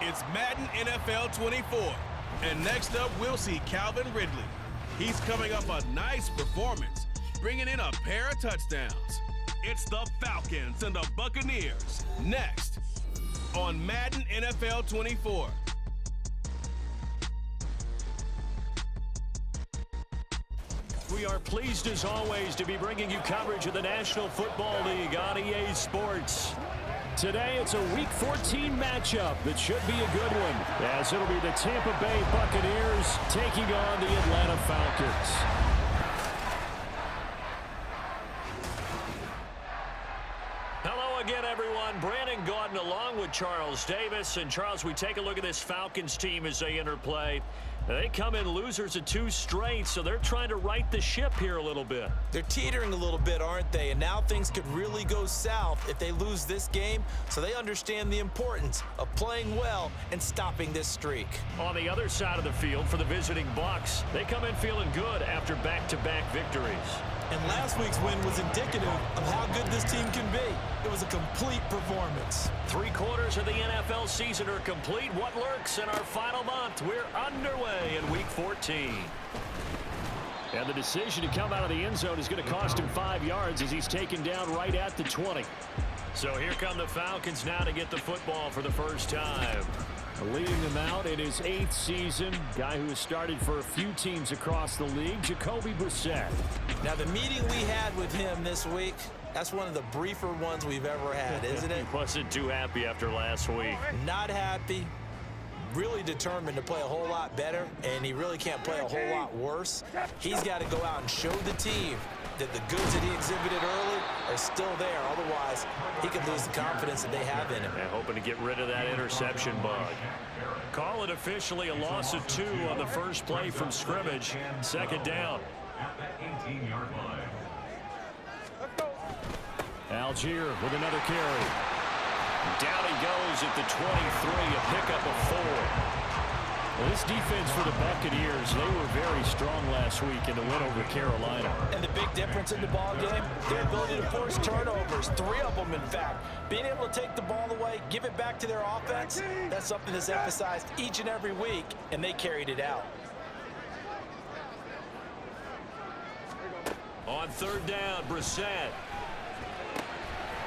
It's Madden NFL 24. And next up, we'll see Calvin Ridley. He's coming up a nice performance, bringing in a pair of touchdowns. It's the Falcons and the Buccaneers. Next on Madden NFL 24. We are pleased as always to be bringing you coverage of the National Football League on EA Sports. Today it's a Week 14 matchup that should be a good one, as it'll be the Tampa Bay Buccaneers taking on the Atlanta Falcons. Hello again, everyone. Brandon Gaudin along with Charles Davis. And Charles, we take a look at this Falcons team as they interplay. They come in losers of 2 straight, so they're trying to right the ship here a little bit. They're teetering a little bit, aren't they? And now things could really go south if they lose this game, so they understand the importance of playing well and stopping this streak. On the other side of the field for the visiting Bucs, they come in feeling good after back-to-back victories. And last week's win was indicative of how good this team can be. It was a complete performance. 3/4 of the NFL season are complete. What lurks in our final month? We're underway in Week 14. And the decision to come out of the end zone is going to cost him 5 yards as he's taken down right at the 20. So here come the Falcons now to get the football for the first time. Leading them out in his 8th season, guy who has started for a few teams across the league, Jacoby Brissett. Now, the meeting we had with him this week, that's one of the briefer ones we've ever had, isn't it? He wasn't too happy after last week. Not happy. Really determined to play a whole lot better, and he really can't play a whole lot worse. He's got to go out and show the team that the goods that he exhibited early are still there. Otherwise, he could lose the confidence that they have in him. And hoping to get rid of that interception bug. Call it officially a loss of 2 on the first play from scrimmage. Second down. Algier with another carry. Down he goes at the 23, a pickup of 4. Well, this defense for the Buccaneers, they were very strong last week in the win over Carolina. And the big difference in the ball game, their ability to force turnovers, 3 of them in fact. Being able to take the ball away, give it back to their offense, that's something that's emphasized each and every week, and they carried it out. On 3rd down, Brissett.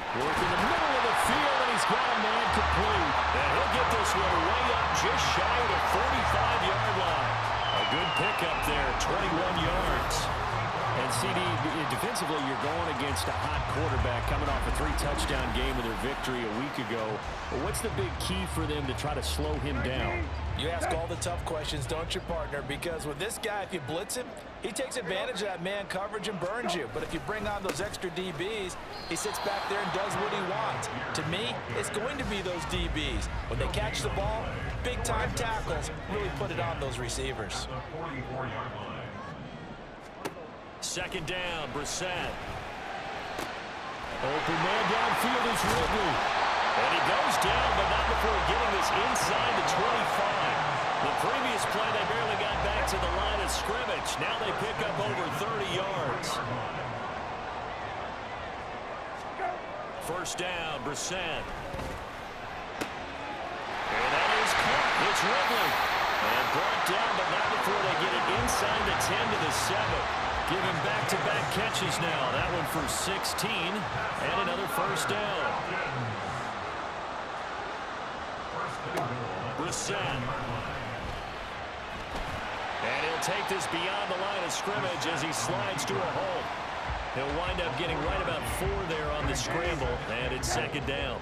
Work in the middle of the field, and he's got a man complete. And he'll get this one way up just shy of the 45-yard line. A good pickup there, 21 yards. And CD, defensively, you're going against a hot quarterback coming off a 3-touchdown game with their victory a week ago. But what's the big key for them to try to slow him down? You ask all the tough questions, don't you, partner? Because with this guy, if you blitz him, he takes advantage of that man coverage and burns you. But if you bring on those extra DBs, he sits back there and does what he wants. To me, it's going to be those DBs. When they catch the ball, big-time tackles really put it on those receivers. 2nd down, Brissett. Open man downfield is Ridley. And he goes down, but not before getting this inside the 25. The previous play, they barely got back to the line of scrimmage. Now they pick up over 30 yards. 1st down, Brissett. And that is caught. It's Ridley. And brought down, but not before they get it inside the 10 to the 7. Giving back-to-back catches now. That one for 16. And another 1st down. Brissett. And he'll take this beyond the line of scrimmage as he slides to a hole. He'll wind up getting right about 4 there on the scramble. And it's 2nd down.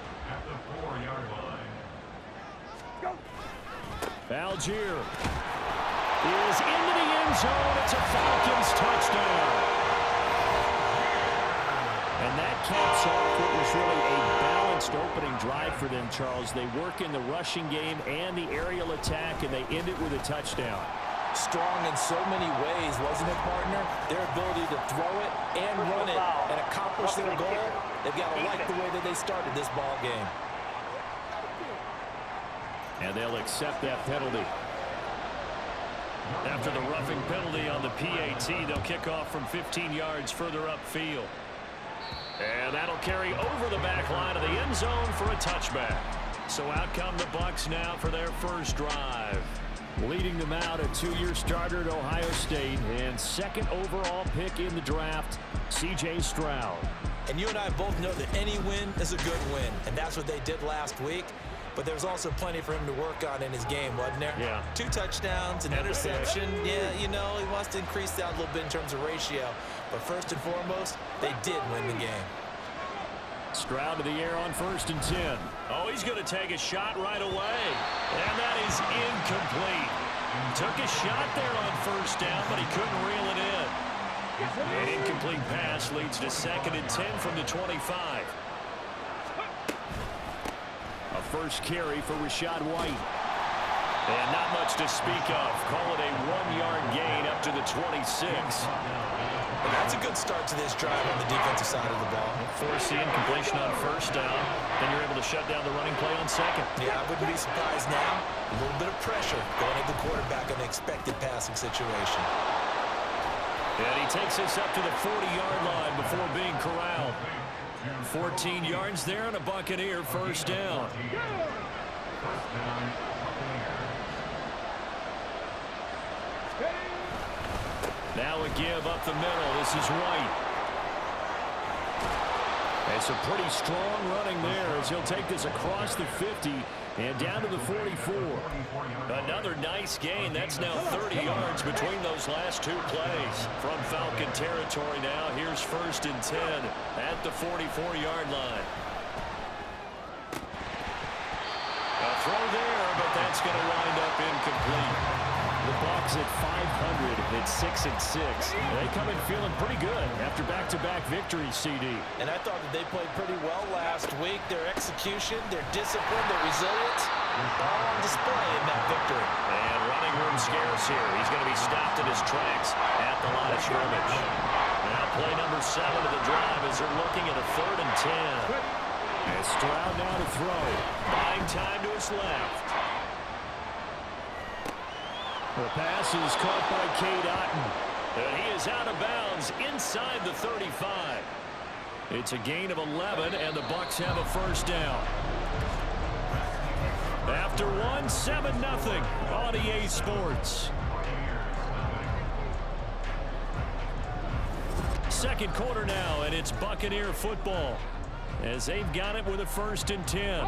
Algier is into the end zone. It's a Falcons touchdown. And that caps off what was really a balanced opening drive for them, Charles. They work in the rushing game and the aerial attack, and they end it with a touchdown. Strong in so many ways, wasn't it, partner? Their ability to throw it and run it and accomplish their goal, they've got to like the way that they started this ball game. And they'll accept that penalty. After the roughing penalty on the PAT, they'll kick off from 15 yards further upfield. And that'll carry over the back line of the end zone for a touchback. So out come the Bucks now for their first drive. Leading them out, a two-year starter at Ohio State and second overall pick in the draft, C.J. Stroud. And you and I both know that any win is a good win, and that's what they did last week. But there's also plenty for him to work on in his game, wasn't there? Yeah. 2 touchdowns, an interception. Yeah, you know, he wants to increase that a little bit in terms of ratio. But first and foremost, they did win the game. Stroud to the air on 1st and 10. Oh, he's going to take a shot right away. And that is incomplete. Took a shot there on 1st down, but he couldn't reel it in. An incomplete pass leads to 2nd and 10 from the 25. A first carry for Rachaad White. And not much to speak of. Call it a 1-yard gain up to the 26. And that's a good start to this drive on the defensive side of the ball. Force the incompletion on 1st down. Then you're able to shut down the running play on 2nd. Yeah, I wouldn't be surprised now. A little bit of pressure going at the quarterback in an expected passing situation. And he takes us up to the 40-yard line before being corralled. 14 yards there and a Buccaneer 1st down. Now a give up the middle. This is White. It's a pretty strong running there as he'll take this across the 50 and down to the 44. Another nice gain. That's now 30 yards between those last 2 plays. From Falcon territory now, here's 1st and 10 at the 44-yard line. A throw there, but that's going to wind up incomplete. The Bucs at 500 at 6 and 6. They come in feeling pretty good after back-to-back victories, CD. And I thought that they played pretty well last week. Their execution, their discipline, their resilience, all on display in that victory. And running room scarce here. He's going to be stopped in his tracks at the line of scrimmage. Now play number 7 of the drive as they're looking at a 3rd and 10. And Stroud now to throw. Buying time to his left. The pass is caught by Cade Otton. And he is out of bounds inside the 35. It's a gain of 11, and the Bucs have a 1st down. After 1, 7-0 on EA Sports. Second quarter now, and it's Buccaneer football as they've got it with a 1st and 10.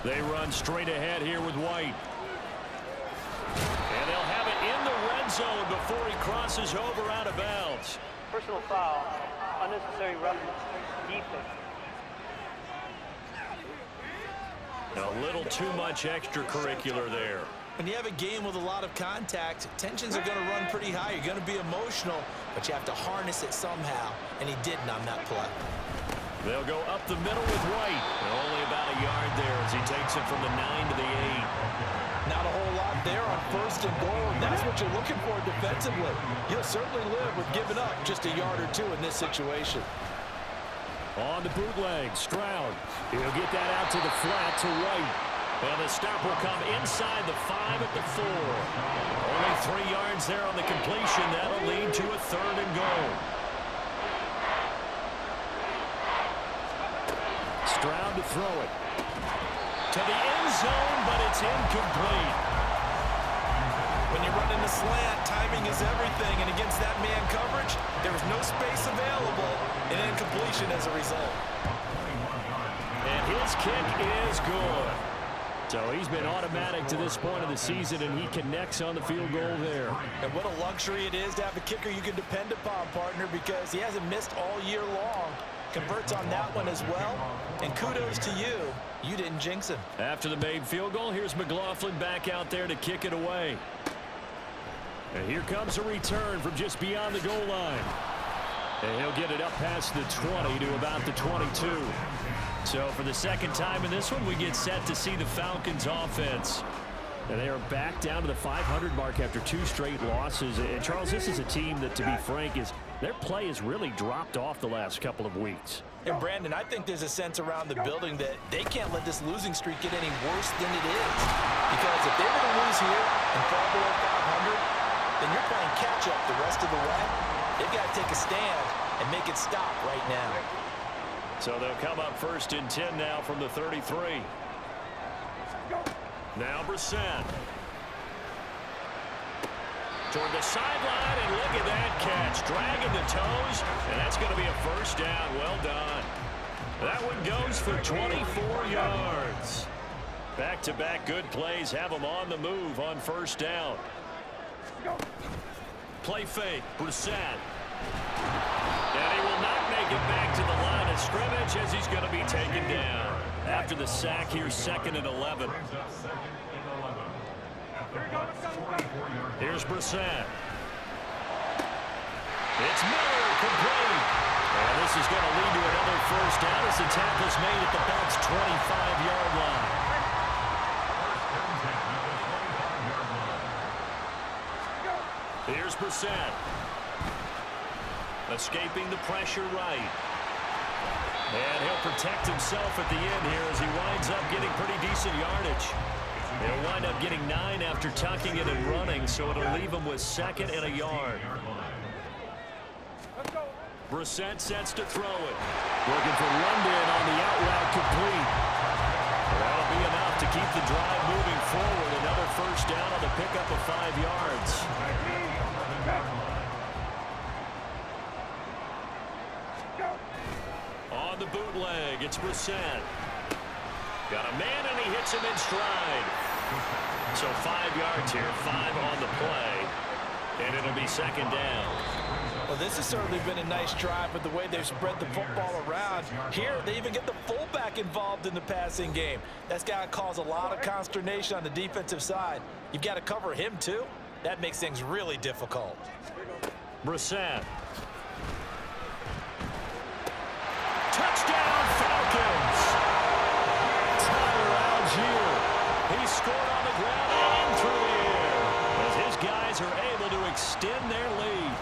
They run straight ahead here with White. And they'll have it in the red zone before he crosses over out of bounds. Personal foul, unnecessary roughness, defense. A little too much extracurricular there. When you have a game with a lot of contact, tensions are going to run pretty high. You're going to be emotional, but you have to harness it somehow, and he didn't on that play. They'll go up the middle with White. Only about a yard there as he takes it from the 9 to the 8. Not a whole lot there on 1st and goal, and that's what you're looking for defensively. You'll certainly live with giving up just a yard or 2 in this situation. On the bootleg, Stroud. He'll get that out to the flat to White. And the stop will come inside the 5 at the 4. Only 3 yards there on the completion. That'll lead to a 3rd and goal. Stroud to throw it. To the end zone, but it's incomplete. When you run in the slant, timing is everything, and against that man coverage, there was no space available, and incompletion as a result. And his kick is good. So he's been automatic to this point of the season, and he connects on the field goal there. And what a luxury it is to have a kicker you can depend upon, partner, because he hasn't missed all year long. Converts on that one as well, and kudos to you. You didn't jinx him. After the made field goal, here's McLaughlin back out there to kick it away. And here comes a return from just beyond the goal line. And he'll get it up past the 20 to about the 22. So for the second time in this one, we get set to see the Falcons offense. And they are back down to the 500 mark after 2 straight losses. And Charles, this is a team that, to be frank, their play has really dropped off the last couple of weeks. And Brandon, I think there's a sense around the building that they can't let this losing streak get any worse than it is. Because if they're going to lose here and fall below 500, then you're playing catch-up the rest of the way. They've got to take a stand and make it stop right now. So they'll come up 1st and 10 now from the 33. Now Brissett. Toward the sideline, and look at that catch. Dragging the toes, and that's going to be a 1st down. Well done. That one goes for 24 yards. Back-to-back good plays have them on the move on 1st down. Play fake, Brissett. And he will not make it back to the line of scrimmage as he's going to be taken down. After the sack here, 2nd and 11. Here's Brissett. It's Miller, complete. And this is going to lead to another 1st down as the tackle's made at the Bucs' 25-yard line. Here's Brissett. Escaping the pressure right. And he'll protect himself at the end here as he winds up getting pretty decent yardage. He'll wind up getting 9 after tucking it and running, so it'll leave him with 2nd and a yard. Brissett sets to throw it. Looking for London on the out route, complete. That'll be enough to keep the drive moving forward. Another 1st down on the pickup of 5 yards. On the bootleg, it's Brissett. Got a man, and he hits him in stride. So 5 yards here, 5 on the play, and it'll be 2nd down. Well, this has certainly been a nice drive with the way they've spread the football around. Here, they even get the fullback involved in the passing game. That's got to cause a lot of consternation on the defensive side. You've got to cover him, too. That makes things really difficult. Brissett. Touchdown, Falcons! Tyler Algier. He scored on the ground and through the air as his guys are able to extend their lead.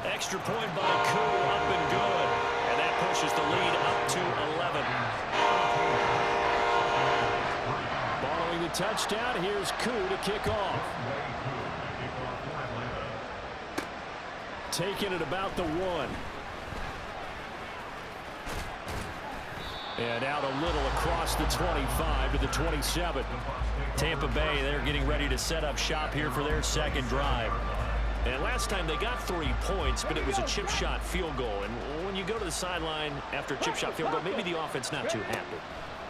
Extra point by Koo, up and good. And that pushes the lead up to 11. Following the touchdown, here's Koo to kick off. Taking it about the 1. And out a little across the 25 to the 27. Tampa Bay, they're getting ready to set up shop here for their 2nd drive. And last time they got 3 points, but it was a chip shot field goal. And when you go to the sideline after a chip shot field goal, maybe the offense not too happy.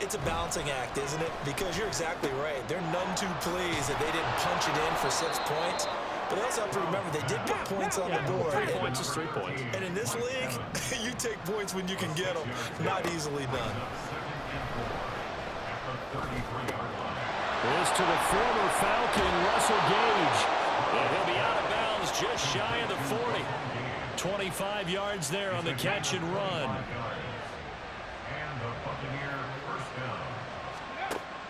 It's a balancing act, isn't it? Because you're exactly right. They're none too pleased that they didn't punch it in for 6 points. But they also have to remember they did put points on the board. 3 points is 3 points. And in this league, you take points when you can get them. Not easily done. This to the former Falcon, Russell Gage. And he'll be out of bounds just shy of the 40. 25 yards there on the catch and run.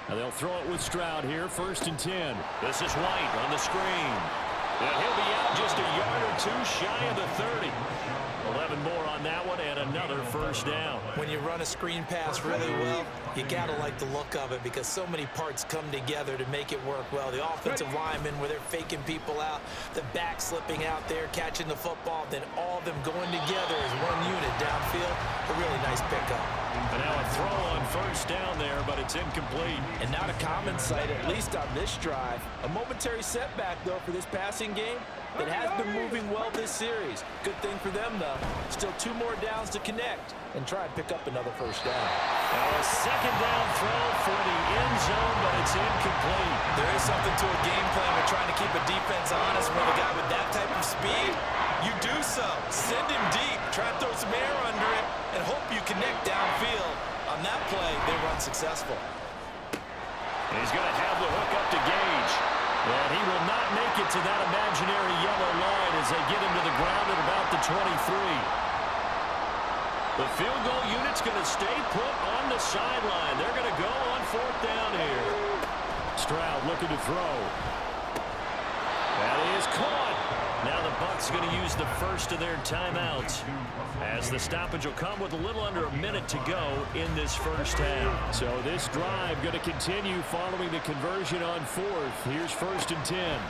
Now they'll throw it with Stroud here, 1st and 10. This is White on the screen. And he'll be out just a yard or 2 shy of the 30. 11 more on that one and another 1st down. When you run a screen pass really well, you gotta like the look of it because so many parts come together to make it work well. The offensive linemen where they're faking people out, the back slipping out there, catching the football, then all of them going together as one unit downfield. A really nice pickup. And now a throw on 1st down there, but it's incomplete. And not a common sight, at least on this drive. A momentary setback, though, for this passing game that has been moving well this series. Good thing for them, though. Still 2 more downs to connect and try and pick up another 1st down. Now a 2nd down throw for the end zone, but it's incomplete. There is something to a game plan with trying to keep a defense honest when a guy with that type of speed, you do so. Send him deep, try to throw some air under it, and hope you connect downfield. On that play, they run successful. He's going to have the hook up to Gage. And he will not make it to that imaginary yellow line as they get him to the ground at about the 23. The field goal unit's going to stay put on the sideline. They're going to go on 4th down here. Stroud looking to throw. That is caught. Now the Bucs going to use the first of their timeouts as the stoppage will come with a little under a minute to go in this 1st half. So this drive going to continue following the conversion on 4th. Here's 1st and 10.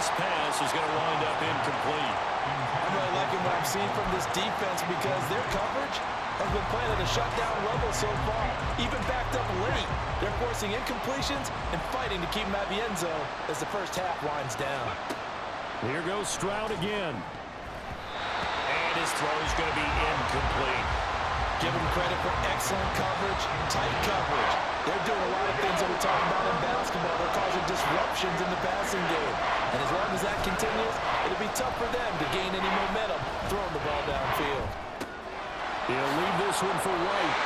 this pass is going to wind up incomplete. I'm really liking what I'm seeing from this defense because their coverage has been playing at a shutdown level so far. Even backed up late, they're forcing incompletions and fighting to keep them at the end zone as the first half winds down. Here goes Stroud again. And his throw is going to be incomplete. Give them credit for excellent coverage, tight coverage. They're doing a lot of things that we talk about in basketball. They're causing disruptions in the passing game. And as long as that continues, it'll be tough for them to gain any momentum throwing the ball downfield. He'll leave this one for White.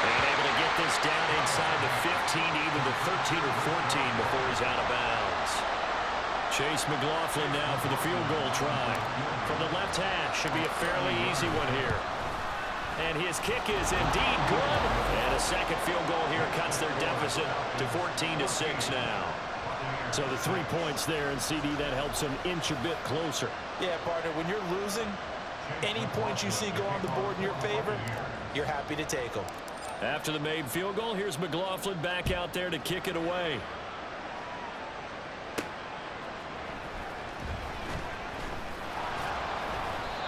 And able to get this down inside the 15, either the 13 or 14 before he's out of bounds. Chase McLaughlin now for the field goal try. From the left hash, should be a fairly easy one here. And his kick is indeed good. And a second field goal here cuts their deficit to 14-6 now. So the 3 points there, and CD, that helps them inch a bit closer. Yeah, partner, when you're losing, any points you see go on the board in your favor, you're happy to take them. After the made field goal, here's McLaughlin back out there to kick it away.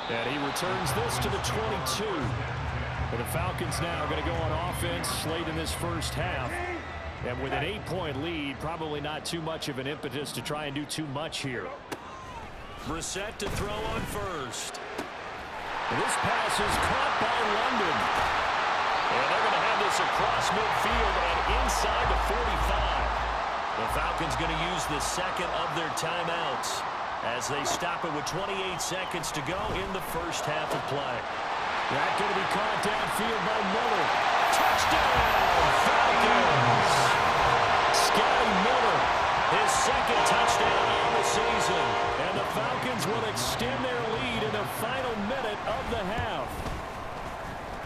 And he returns this to the 22. And the Falcons now going to go on offense late in this first half. And with an 8-point lead, probably not too much of an impetus to try and do too much here. Brissett to throw on first. And this pass is caught by London. And they're going to have this across midfield and inside the 45. The Falcons going to use the second of their timeouts as they stop it with 28 seconds to go in the first half of play. That's going to be caught downfield by Miller. Touchdown, Falcons! Scotty Miller, his second touchdown on the season. And the Falcons will extend their lead in the final minute of the half.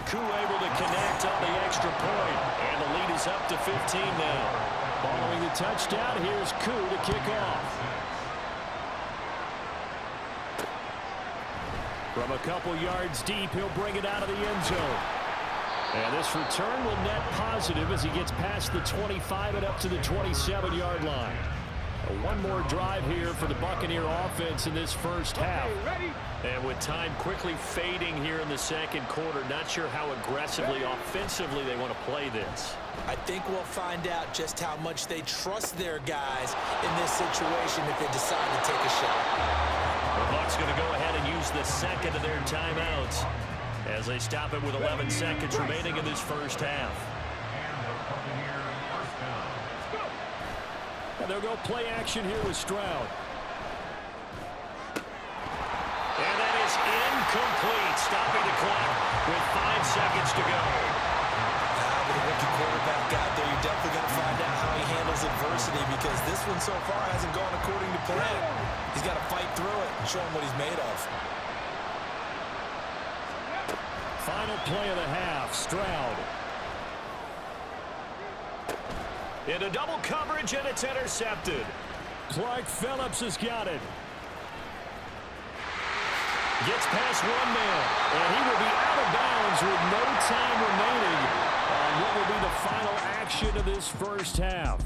Koo able to connect on the extra point. And the lead is up to 15 now. Following the touchdown, here's Koo to kick off. From a couple yards deep, he'll bring it out of the end zone. And this return will net positive as he gets past the 25 and up to the 27-yard line. One more drive here for the Buccaneer offense in this first half. And with time quickly fading here in the second quarter, not sure how aggressively, offensively they want to play this. I think we'll find out just how much they trust their guys in this situation if they decide to take a shot. The Bucs going to go ahead and use the second of their timeouts as they stop it with 11 seconds remaining in this first half. And they'll go play action here with Stroud. And that is incomplete, stopping the clock with 5 seconds to go. With a rookie quarterback out there, you're definitely going to find out how he handles adversity because this one so far hasn't gone according to plan. He's got to fight through it and show him what he's made of. Final play of the half, Stroud. Into double coverage, and it's intercepted. Clark Phillips has got it. Gets past one man, and he will be out of bounds with no time remaining on what will be the final action of this first half.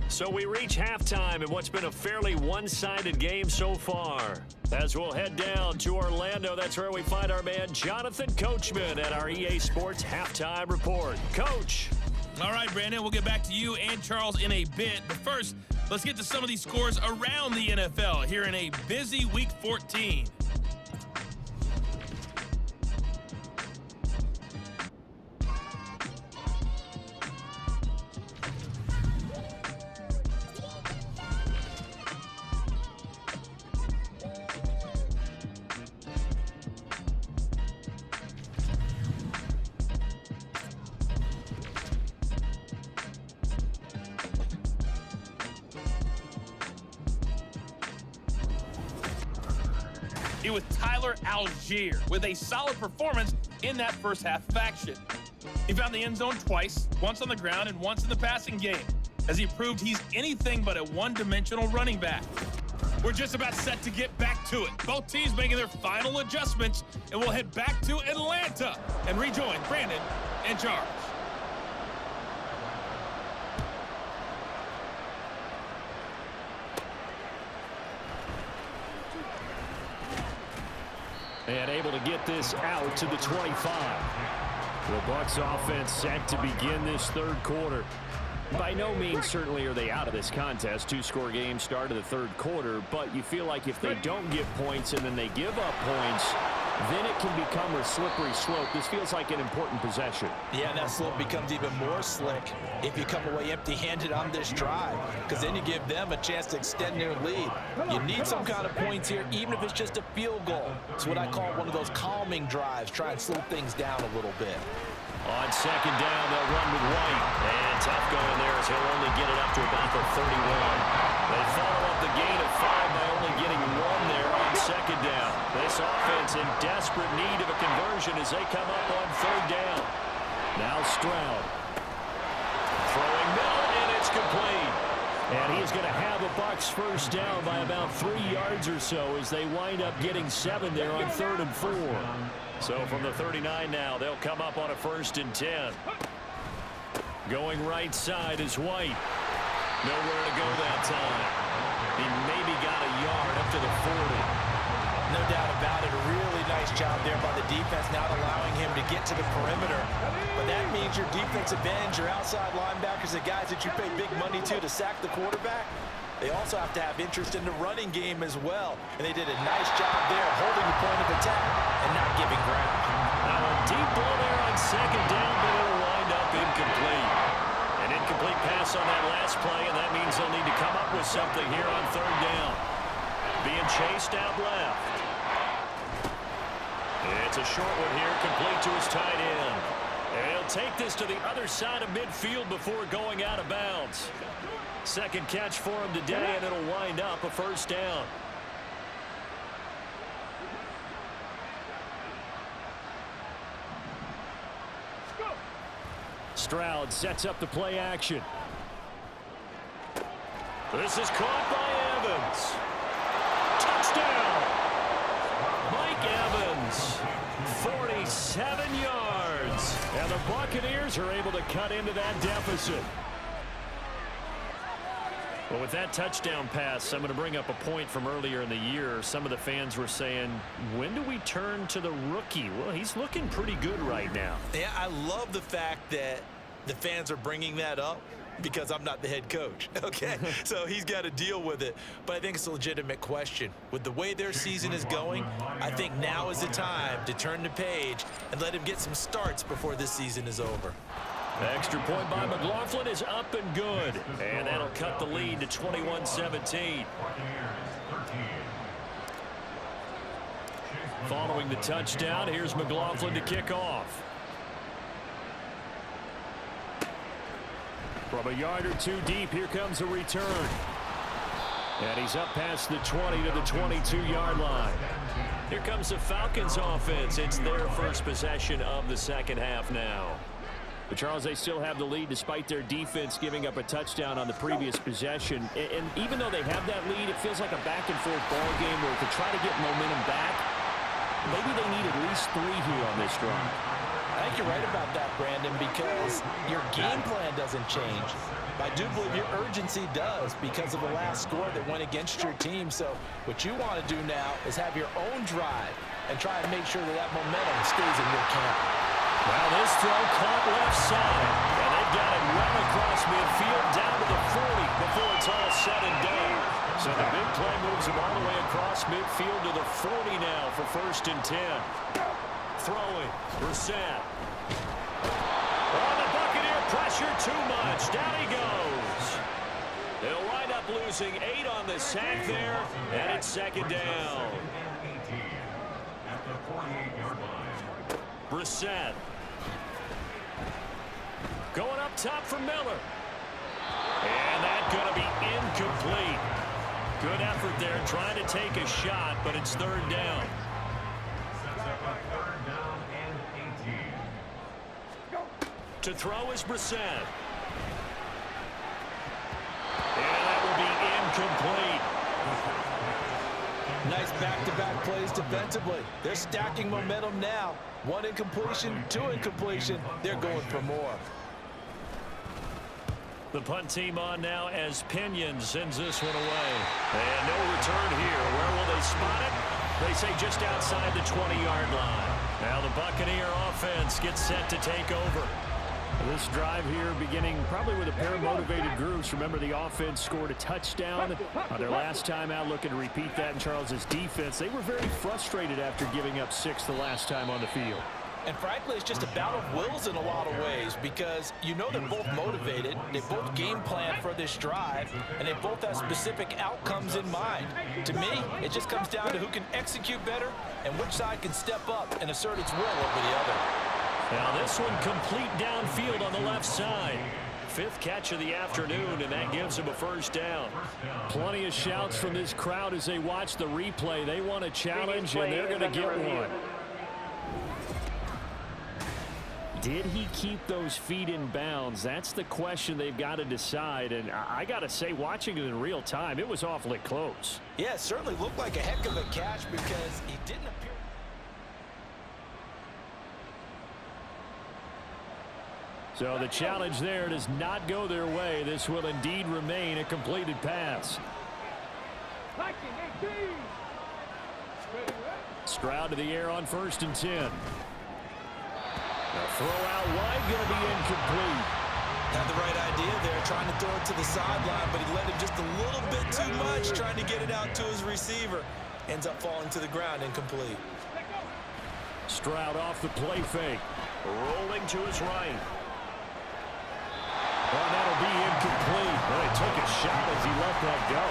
So we reach halftime in what's been a fairly one-sided game so far. As we'll head down to Orlando, that's where we find our man Jonathan Coachman at our EA Sports Halftime Report. Coach. All right, Brandon, we'll get back to you and Charles in a bit. But first, let's get to some of these scores around the NFL here in a busy Week 14. It was Tyler Algier with a solid performance in that first half of action. He found the end zone twice, once on the ground and once in the passing game, as he proved he's anything but a one-dimensional running back. We're just about set to get back to it. Both teams making their final adjustments, and we'll head back to Atlanta and rejoin Brandon and Charles. And able to get this out to the 25. The Bucs offense set to begin this third quarter. By no means certainly are they out of this contest. Two-score game start of the third quarter, but you feel like if they don't get points and then they give up points, then it can become a slippery slope. This feels like an important possession. Yeah, and that slope becomes even more slick if you come away empty-handed on this drive, because then you give them a chance to extend their lead. You need some kind of points here, even if it's just a field goal. It's what I call one of those calming drives. Try and slow things down a little bit. On second down, they'll run with White. And tough going there as he'll only get it up to about the 31. They follow up the gain of 5 by only getting 1 there on second down. This offense in desperate need of a conversion as they come up on third down. Now Stroud. Throwing middle, and it's complete. And he's going to have a Bucs first down by about 3 yards or so as they wind up getting 7 there on 3rd and 4. So from the 39 now, they'll come up on a 1st and 10. Going right side is White. Nowhere to go that time. He maybe got a yard up to the 40. No doubt about it. A really nice job there by the defense, not allowing him to get to the perimeter. But that means your defensive ends, your outside linebackers, the guys that you pay big money to sack the quarterback, they also have to have interest in the running game as well. And they did a nice job there holding the point of attack and not giving ground. Now a deep ball there on second down, but it'll wind up incomplete. An incomplete pass on that last play, and that means they'll need to come up with something here on third down. Being chased out left. It's a short one here, complete to his tight end. And he'll take this to the other side of midfield before going out of bounds. Second catch for him today, and it'll wind up a first down. Stroud sets up the play action. This is caught by Evans. Touchdown! Mike Evans, 47 yards. And the Buccaneers are able to cut into that deficit. Well, with that touchdown pass, I'm going to bring up a point from earlier in the year. Some of the fans were saying, when do we turn to the rookie? Well, he's looking pretty good right now. Yeah, I love the fact that the fans are bringing that up because I'm not the head coach, okay? So he's got to deal with it. But I think it's a legitimate question. With the way their season is going, I think now is the time to turn the page and let him get some starts before this season is over. The extra point by McLaughlin is up and good. And that'll cut the lead to 21-17. Following the touchdown, here's McLaughlin to kick off. From a yard or two deep, here comes a return. And he's up past the 20 to the 22-yard line. Here comes the Falcons offense. It's their first possession of the second half now. But Charles, they still have the lead despite their defense giving up a touchdown on the previous possession. And even though they have that lead, it feels like a back-and-forth ball game where to try to get momentum back, maybe they need at least 3 here on this drive. I think you're right about that, Brandon, because your game plan doesn't change. I do believe your urgency does because of the last score that went against your team. So what you want to do now is have your own drive and try and make sure that that momentum stays in your camp. Well, this throw caught left side, and they've got it well across midfield down to the 40 before it's all said and done. So the big play moves him all the way across midfield to the 40 now for 1st and 10. Throwing, Brissett. Oh, the Buccaneer pressure too much. Down he goes. They'll wind up losing 8 on the sack there, and it's second down. Brissett. Going up top for Miller. And that's going to be incomplete. Good effort there trying to take a shot, but it's 3rd down. To throw is Brissett. And that will be incomplete. Nice back-to-back plays defensively. They're stacking momentum now. 1 incompletion, 2 incompletion. They're going for more. The punt team on now as Pinion sends this one away. And no return here. Where will they spot it? They say just outside the 20-yard line. Now the Buccaneer offense gets set to take over. This drive here beginning probably with a pair of motivated groups. Remember, the offense scored a touchdown on their last time out, looking to repeat that in Charles's defense. They were very frustrated after giving up 6 the last time on the field. And frankly, it's just a battle of wills in a lot of ways because you know they're both motivated, they both game plan for this drive, and they both have specific outcomes in mind. To me, it just comes down to who can execute better and which side can step up and assert its will over the other. Now this one complete downfield on the left side. 5th catch of the afternoon, and that gives him a first down. Plenty of shouts from this crowd as they watch the replay. They want a challenge, and they're going to get one. Did he keep those feet in bounds? That's the question they've got to decide. And I got to say, watching it in real time, it was awfully close. Yeah, it certainly looked like a heck of a catch because he didn't appear. So the challenge there does not go their way. This will indeed remain a completed pass. Stroud to the air on 1st and 10. A throw out wide, going to be incomplete. Had the right idea there, trying to throw it to the sideline, but he let it just a little bit too much, trying to get it out to his receiver. Ends up falling to the ground, incomplete. Stroud off the play fake. Rolling to his right. Well, that'll be incomplete. Well, he took a shot as he let that go.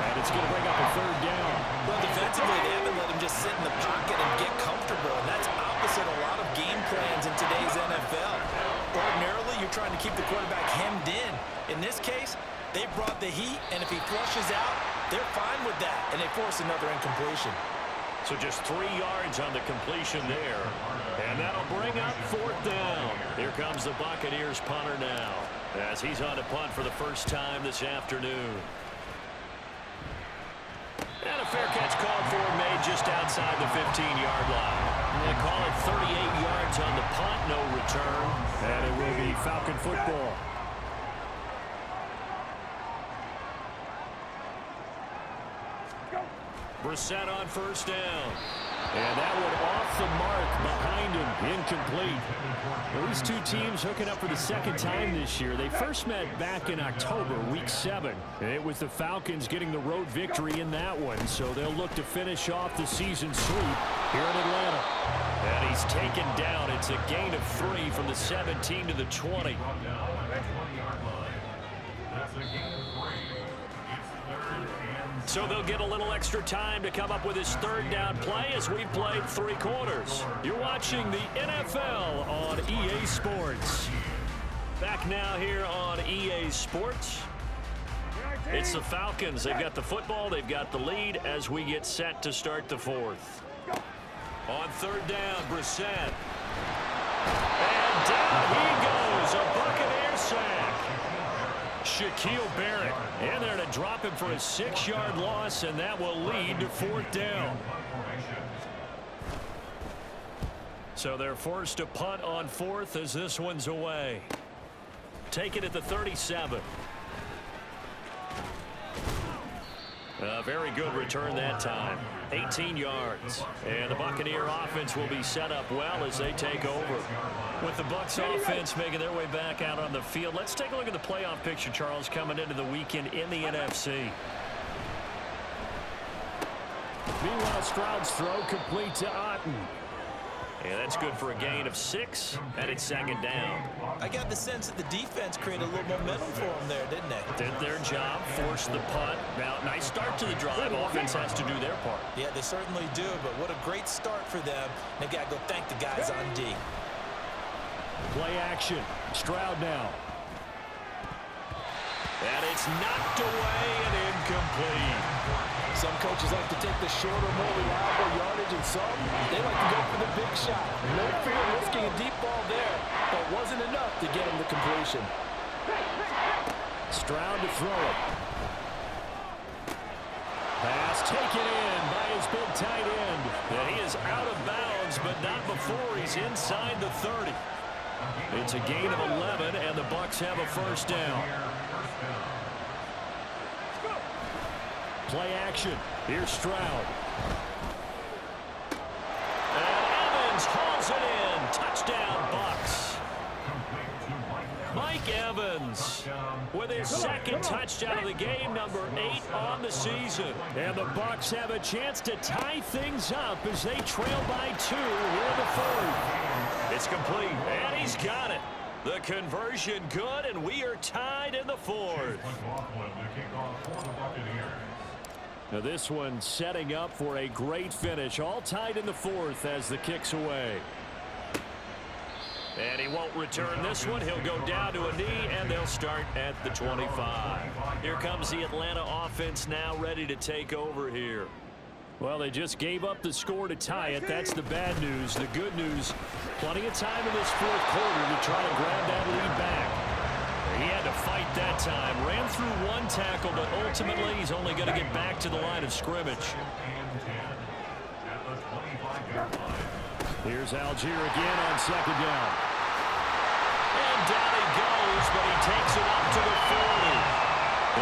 And it's going to bring up a 3rd down. Well, defensively, they haven't let him just sit in the pocket and get comfortable. And that's opposite a lot of game plans in today's NFL. Ordinarily, you're trying to keep the quarterback hemmed in. In this case, they brought the heat, and if he flushes out, they're fine with that. And they force another incompletion. So just 3 yards on the completion there. And that'll bring up 4th down. Here comes the Buccaneers punter now, as he's on to punt for the first time this afternoon. And a fair catch called for, made just outside the 15-yard line. They call it 38 yards on the punt, no return. And it will be Falcon football. Brissett on 1st down. And that one off the mark behind him, incomplete. Well, these two teams hooking up for the 2nd time this year. They first met back in October, week 7. It was the Falcons getting the road victory in that one, so they'll look to finish off the season sweep here in Atlanta. And he's taken down. It's a gain of 3 from the 17 to the 20. So they'll get a little extra time to come up with his 3rd down play as we've played 3 quarters. You're watching the NFL on EA Sports. Back now here on EA Sports. It's the Falcons. They've got the football. They've got the lead as we get set to start the 4th. On 3rd down, Brissett. And down he goes. A Buccaneer sack. Shaquille Barrett in there to drop him for a 6-yard loss, and that will lead to 4th down. So they're forced to punt on 4th as this one's away. Take it at the 37. A very good return that time. 18 yards. And the Buccaneer offense will be set up well as they take over. With the Bucs offense making their way back out on the field, let's take a look at the playoff picture, Charles, coming into the weekend in the NFC. Meanwhile, Stroud's throw complete to Otten. And that's good for a gain of 6, and it's 2nd down. I got the sense that the defense created a little momentum for them there, didn't they? Did their job, forced the punt. Now, nice start to the drive. Offense has to do their part. Yeah, they certainly do, but what a great start for them. They got to go thank the guys on D. Play action. Stroud now. And it's knocked away and incomplete. Some coaches like to take the shorter, more reliable yardage, and some, they like to go for the big shot. No fear of risking a deep ball there, but wasn't enough to get him the completion. Stroud to throw it. Pass taken in by his big tight end. And he is out of bounds, but not before he's inside the 30. It's a gain of 11, and the Bucs have a 1st down. Play action. Here's Stroud. Mike Evans with his second touchdown of the game, number 8 on the season. And the Bucs have a chance to tie things up as they trail by 2 here in the third. It's complete, and he's got it. The conversion good, and we are tied in the fourth. Now this one setting up for a great finish. All tied in the fourth as the kick's away. And he won't return this one. He'll go down to a knee, and they'll start at the 25. Here comes the Atlanta offense now ready to take over here. Well, they just gave up the score to tie it. That's the bad news. The good news, plenty of time in this fourth quarter to try to grab that lead back. He had to fight that time. Ran through one tackle, but ultimately he's only going to get back to the line of scrimmage. Here's Algier again on second down. And down he goes, but he takes it up to the 40.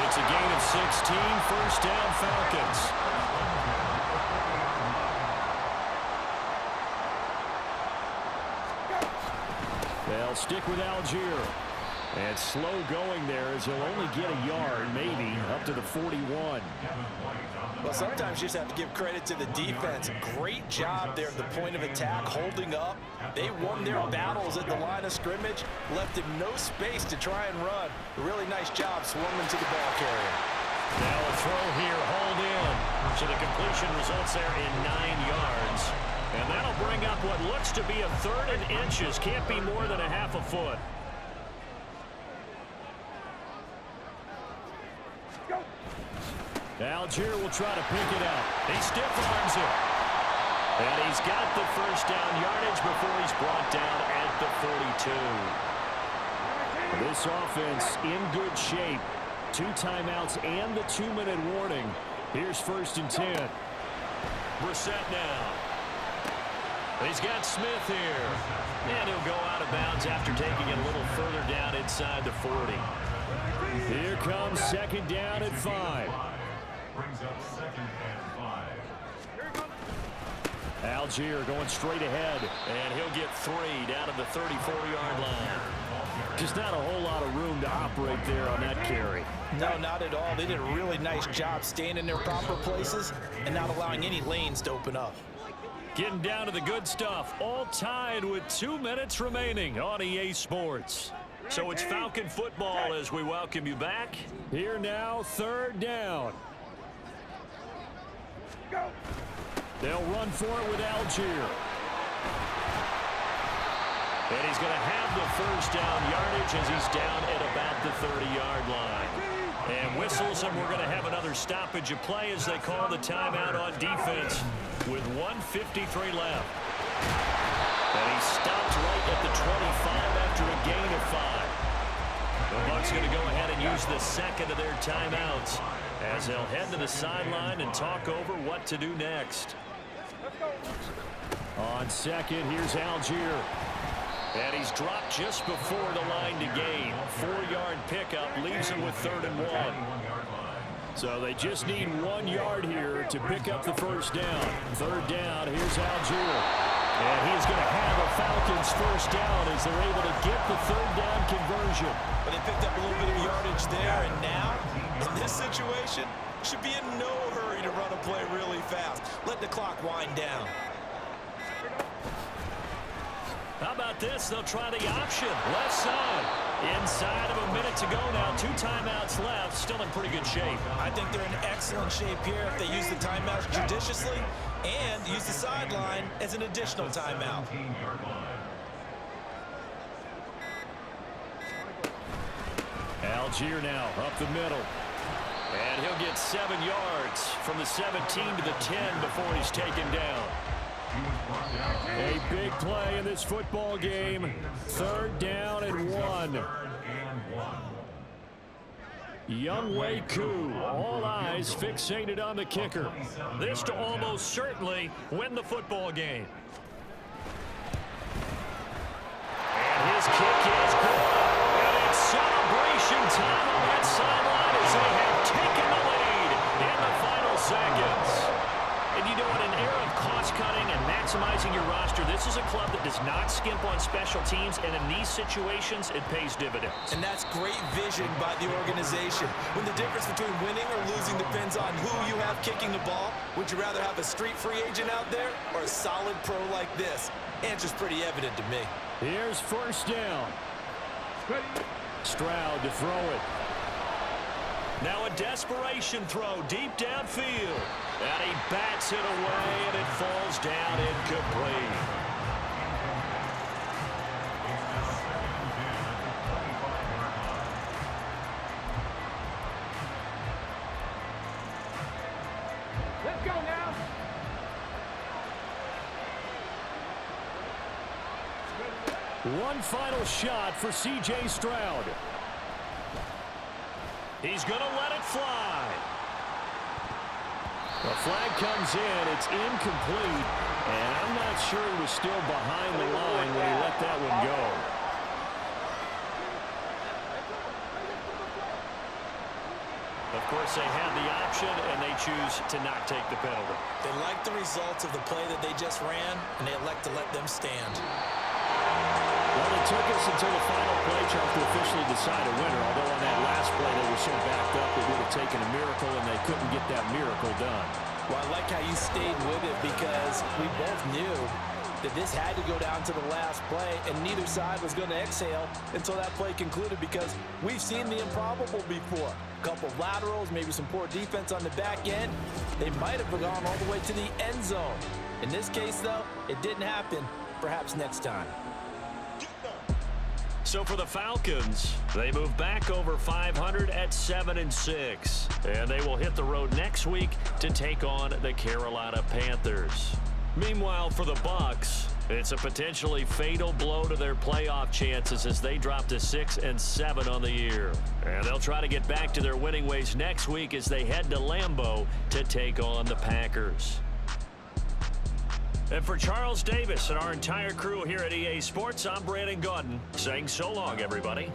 It's a gain of 16, first down Falcons. They'll stick with Algier. And slow going there as he'll only get a yard, maybe, up to the 41. Well, sometimes you just have to give credit to the defense. Great job there at the point of attack, holding up. They won their battles at the line of scrimmage, left him no space to try and run. Really nice job swarming to the ball carrier. Now a throw here, hauled in. So the completion results there in 9 yards. And that'll bring up what looks to be a third and inches. Can't be more than a half a foot. Algier will try to pick it up. He stiff arms it. And he's got the first down yardage before he's brought down at the 42. This offense in good shape. 2 timeouts and the 2-minute warning. Here's first and 10. Brissett now. He's got Smith here. And he'll go out of bounds after taking it a little further down inside the 40. Here comes second down at 5. Brings up second and 5. Algier going straight ahead. And he'll get 3 down to the 34-yard line. Just not a whole lot of room to operate there on that carry. No, not at all. They did a really nice job staying in their proper places and not allowing any lanes to open up. Getting down to the good stuff. All tied with 2 minutes remaining on EA Sports. So it's Falcon football as we welcome you back. Here now, third down. They'll run for it with Algier. And he's going to have the first down yardage as he's down at about the 30-yard line. And whistles, and we're going to have another stoppage of play as they call the timeout on defense with 1:53 left. And he stopped right at the 25 after a gain of 5. The Bucs going to go ahead and use the second of their timeouts as they'll head to the sideline and talk over what to do next. On second, here's Algier. And he's dropped just before the line to gain. 4-yard pickup leaves him with 3rd and 1. So they just need 1 yard here to pick up the first down. Third down, here's Algier. And he's going to have a Falcons first down as they're able to get the third down conversion. But they picked up a little bit of yardage there, and now, in this situation, should be in no hurry to run a play really fast. Let the clock wind down. How about this? They'll try the option. Left side. Inside of a minute to go now. 2 timeouts left. Still in pretty good shape. I think they're in excellent shape here if they use the timeouts judiciously and use the sideline as an additional timeout. Algier now up the middle. And he'll get 7 yards from the 17 to the 10 before he's taken down. A big play in this football game. Third down and 1. Younghoe Koo, all eyes fixated on the kicker. This to almost certainly win the football game. And his kick is good. And it's celebration time on that sideline as they have taken the lead in the final seconds. And you know, in an era of cost-cutting and maximizing your roster, this is a club that does not skimp on special teams, and in these situations, it pays dividends. And that's great vision by the organization. When the difference between winning or losing depends on who you have kicking the ball, would you rather have a street free agent out there or a solid pro like this? Answer's pretty evident to me. Here's first down. Stroud to throw it. Now a desperation throw deep downfield. And he bats it away, and it falls down incomplete. Let's go now. One final shot for C.J. Stroud. He's going to let it fly. The flag comes in. It's incomplete. And I'm not sure he was still behind the line when he let that one go. Of course, they had the option, and they choose to not take the penalty. They like the results of the play that they just ran, and they elect to let them stand. Well, it took us until the final play chart to officially decide a winner, although on that last play they were so backed up it would have taken a miracle, and they couldn't get that miracle done. Well, I like how you stayed with it because we both knew that this had to go down to the last play, and neither side was going to exhale until that play concluded because we've seen the improbable before. A couple of laterals, maybe some poor defense on the back end. They might have gone all the way to the end zone. In this case, though, it didn't happen. Perhaps next time. So for the Falcons, they move back over 500 at 7-6. And they will hit the road next week to take on the Carolina Panthers. Meanwhile, for the Bucs, it's a potentially fatal blow to their playoff chances as they drop to 6-7 on the year. And they'll try to get back to their winning ways next week as they head to Lambeau to take on the Packers. And for Charles Davis and our entire crew here at EA Sports, I'm Brandon Gaudin saying so long, everybody.